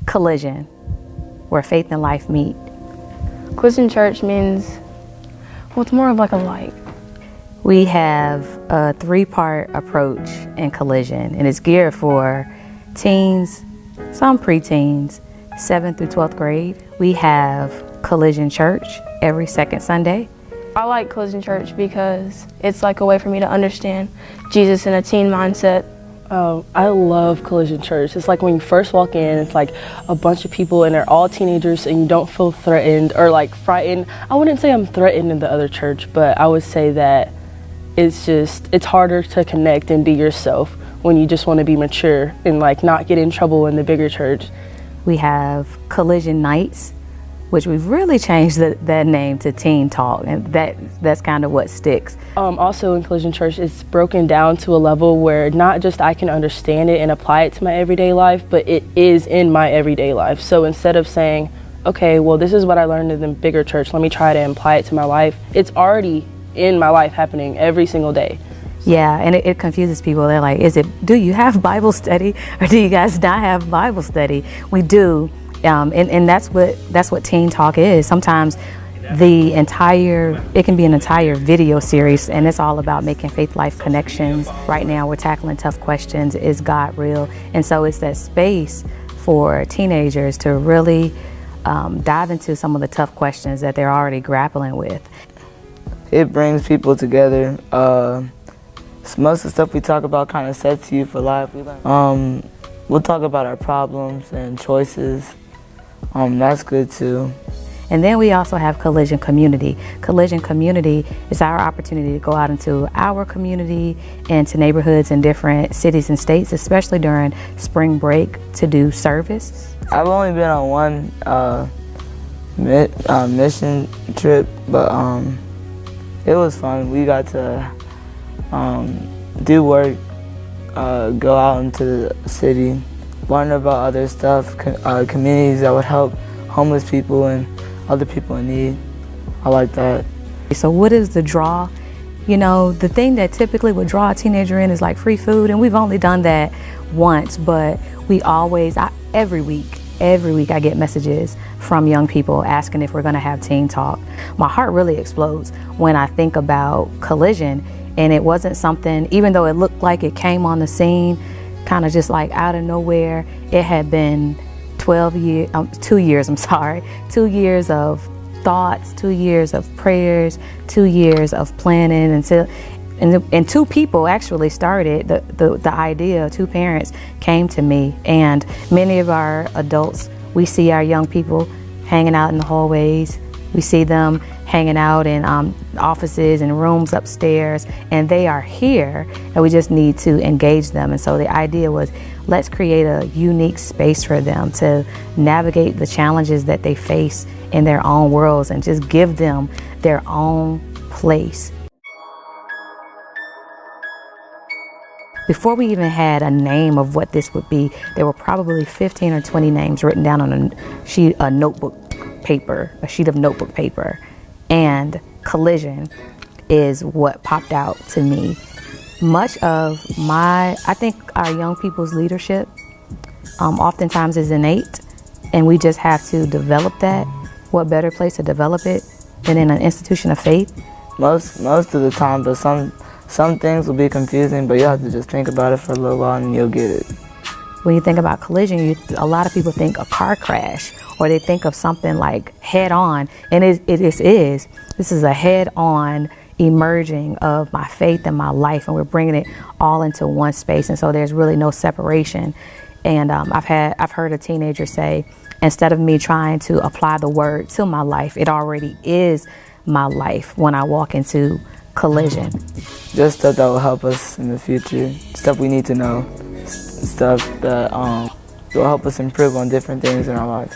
Collision, where faith and life meet. Collision Church means, well, it's more of like a light. We have a 3-part approach in Collision, and it's geared for teens, some preteens, 7th through 12th grade. We have Collision Church every second Sunday. I like Collision Church because it's like a way for me to understand Jesus in a teen mindset. I love Collision Church. It's like when you first walk in, it's like a bunch of people and they're all teenagers and you don't feel threatened or like frightened. I wouldn't say I'm threatened in the other church, but I would say that it's harder to connect and be yourself when you just want to be mature and like not get in trouble in the bigger church. We have Collision Nights, which we've really changed that name to Teen Talk, and that's kind of what sticks. Also in Collision Church, it's broken down to a level where not just I can understand it and apply it to my everyday life, but it is in my everyday life. So instead of saying, okay, well, this is what I learned in the bigger church, let me try to apply it to my life, it's already in my life happening every single day. Yeah, and it confuses people. They're like, do you have Bible study, or do you guys not have Bible study? We do. And that's what Teen Talk is. Sometimes it can be an entire video series, and it's all about making faith-life connections. Right now we're tackling tough questions. Is God real? And so it's that space for teenagers to really dive into some of the tough questions that they're already grappling with. It brings people together. Most of the stuff we talk about kind of sets you for life. We'll talk about our problems and choices. That's good too. And then we also have Collision Community. Collision Community is our opportunity to go out into our community and to neighborhoods in different cities and states, especially during spring break, to do service. I've only been on one mission trip, but it was fun. We got to do work, go out into the city, learn about other stuff, communities that would help homeless people and other people in need. I like that. So what is the draw? You know, the thing that typically would draw a teenager in is like free food, and we've only done that once, but every week I get messages from young people asking if we're gonna have Teen Talk. My heart really explodes when I think about Collision, and it wasn't something, even though it looked like it came on the scene kind of just like out of nowhere, it had been 2 years of thoughts, 2 years of prayers, 2 years of planning, and 2 people actually started the idea. 2 parents came to me, and many of our adults, we see our young people hanging out in the hallways. We see them hanging out in offices and rooms upstairs, and they are here, and we just need to engage them. And so the idea was, let's create a unique space for them to navigate the challenges that they face in their own worlds and just give them their own place. Before we even had a name of what this would be, there were probably 15 or 20 names written down on a sheet of notebook paper. And Collision is what popped out to me. Much of I think our young people's leadership oftentimes is innate, and we just have to develop that. What better place to develop it than in an institution of faith? Most of the time, but some things will be confusing, but you have to just think about it for a little while and you'll get it. When you think about collision, a lot of people think a car crash, or they think of something like head-on, and this is a head-on emerging of my faith and my life, and we're bringing it all into one space, and so there's really no separation. And I've heard a teenager say, instead of me trying to apply the word to my life, it already is my life when I walk into collision. Just stuff that will help us in the future, stuff we need to know, stuff that will help us improve on different things in our life.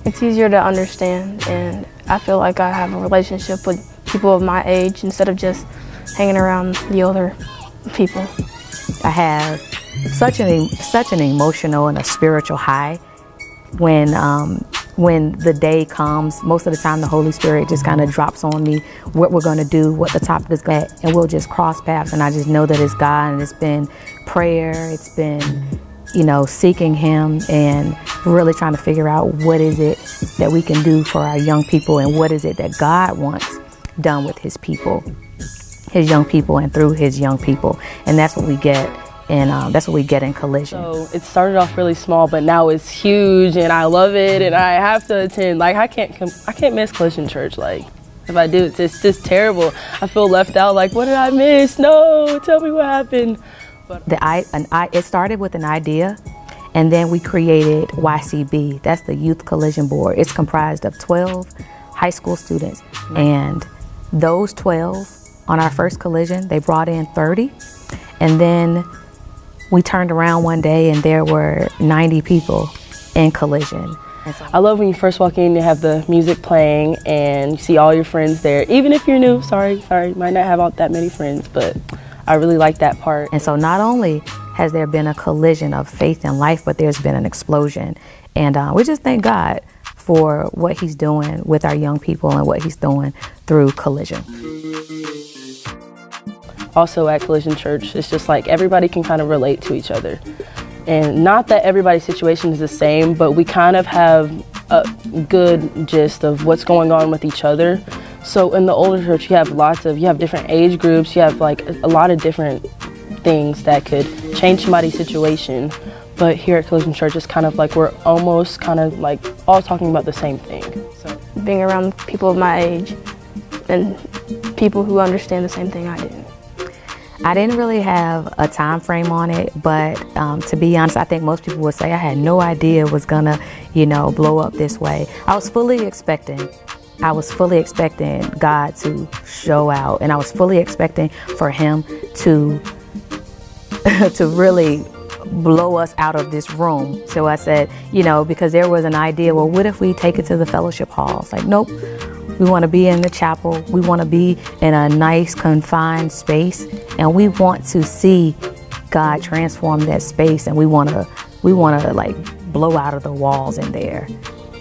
It's easier to understand, and I feel like I have a relationship with people of my age instead of just hanging around the older people. I have such an emotional and a spiritual high when the day comes. Most of the time the Holy Spirit just kind of drops on me what we're going to do, what the topic is going to, and we'll just cross paths, and I just know that it's God, and it's been prayer, it's been you know, seeking him and really trying to figure out what is it that we can do for our young people and what is it that God wants done with his people, his young people, and through his young people. And that's what we get. And that's what we get in Collision. So it started off really small, but now it's huge, and I love it, and I have to attend. Like I can't miss Collision Church. Like if I do, it's just terrible. I feel left out. Like what did I miss? No, tell me what happened. But it started with an idea, and then we created YCB. That's the Youth Collision Board. It's comprised of 12 high school students, and those 12 on our first collision, they brought in 30, and then we turned around one day and there were 90 people in Collision. I love when you first walk in, you have the music playing and you see all your friends there. Even if you're new, sorry, might not have that many friends, but I really like that part. And so not only has there been a collision of faith and life, but there's been an explosion. And we just thank God for what he's doing with our young people and what he's doing through Collision. Also at Collision Church, it's just like everybody can kind of relate to each other. And not that everybody's situation is the same, but we kind of have a good gist of what's going on with each other. So in the older church, you have different age groups, you have like a lot of different things that could change somebody's situation. But here at Collision Church, it's kind of like we're almost kind of like all talking about the same thing. So Being around people of my age and people who understand the same thing I do. I didn't really have a time frame on it, but to be honest, I think most people would say I had no idea it was gonna, you know, blow up this way. I was fully expecting God to show out, and I was fully expecting for him to to really blow us out of this room. So I said, you know, because there was an idea, well, what if we take it to the fellowship hall? It's like, nope. We want to be in the chapel. We want to be in a nice, confined space, and we want to see God transform that space, and we want to like blow out of the walls in there,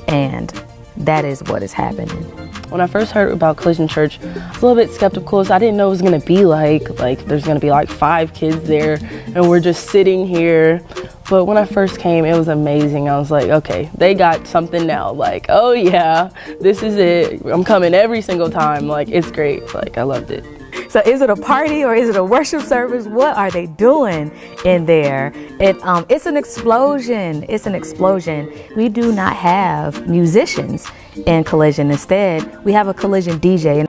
and that is what is happening. When I first heard about Collision Church, I was a little bit skeptical, so I didn't know it was going to be like there's going to be like 5 kids there, and we're just sitting here. But when I first came, it was amazing. I was like, okay, they got something now. Like, oh yeah, this is it. I'm coming every single time. Like, it's great. Like, I loved it. So is it a party or is it a worship service? What are they doing in there? It's an explosion. It's an explosion. We do not have musicians in Collision. Instead, we have a Collision DJ.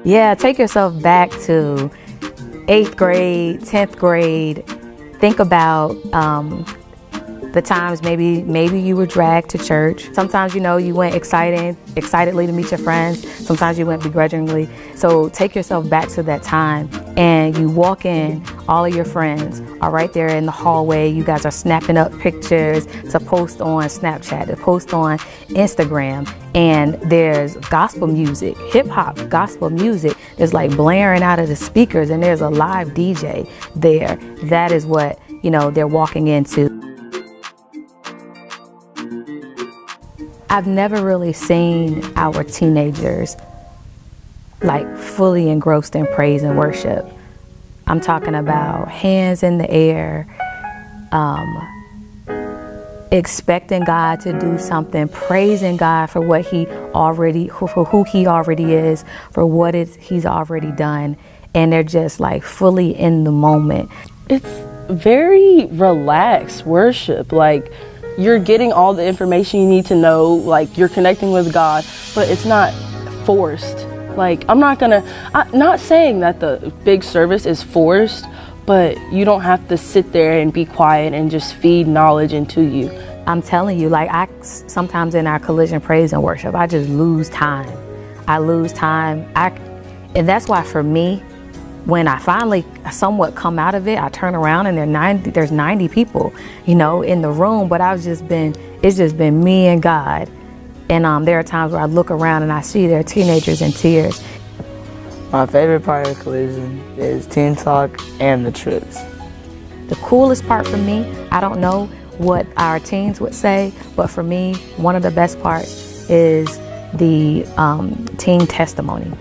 Yeah, take yourself back to 8th grade, 10th grade. Think about the times maybe you were dragged to church. Sometimes, you know, you went excitedly to meet your friends. Sometimes you went begrudgingly. So take yourself back to that time and you walk in, all of your friends are right there in the hallway. You guys are snapping up pictures to post on Snapchat, to post on Instagram. And there's gospel music, hip hop gospel music. There's like blaring out of the speakers, and there's a live DJ there. That is what, you know, they're walking into. I've never really seen our teenagers like fully engrossed in praise and worship. I'm talking about hands in the air, expecting God to do something, praising God for what for who he already is, for what he's already done. And they're just like fully in the moment. It's very relaxed worship. Like, you're getting all the information you need to know, like you're connecting with God, but it's not forced. Like, I'm not saying that the big service is forced, but you don't have to sit there and be quiet and just feed knowledge into you. I'm telling you, like sometimes in our Collision praise and worship, I just lose time. I lose time. And that's why for me, when I finally somewhat come out of it, I turn around and there's 90 people, you know, in the room, but it's just been me and God. And there are times where I look around and I see there are teenagers in tears. My favorite part of Collision is Teen Talk and the trips. The coolest part for me, I don't know what our teens would say, but for me, one of the best parts is the teen testimony.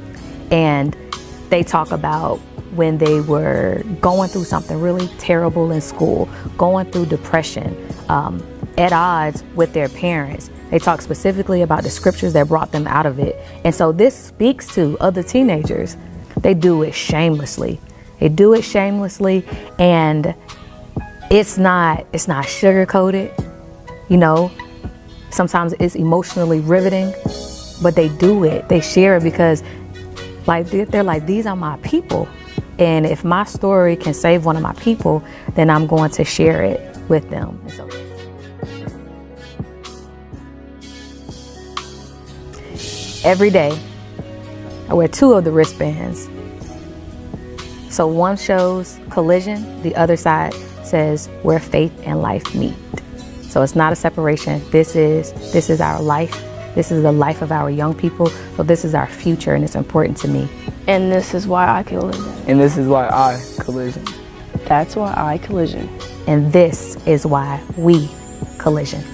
And they talk about when they were going through something really terrible in school, going through depression, at odds with their parents. They talk specifically about the scriptures that brought them out of it. And so this speaks to other teenagers. They do it shamelessly. They do it shamelessly, and it's not sugar-coated, you know. Sometimes it's emotionally riveting, but they do it. They share it because like they're like, these are my people. And if my story can save one of my people, then I'm going to share it with them. And so every day, I wear 2 of the wristbands. So one shows collision, the other side says where faith and life meet. So it's not a separation. This is our life. This is the life of our young people. So this is our future, and it's important to me. And this is why I collision. And this is why I collision. That's why I collision. And this is why we collision.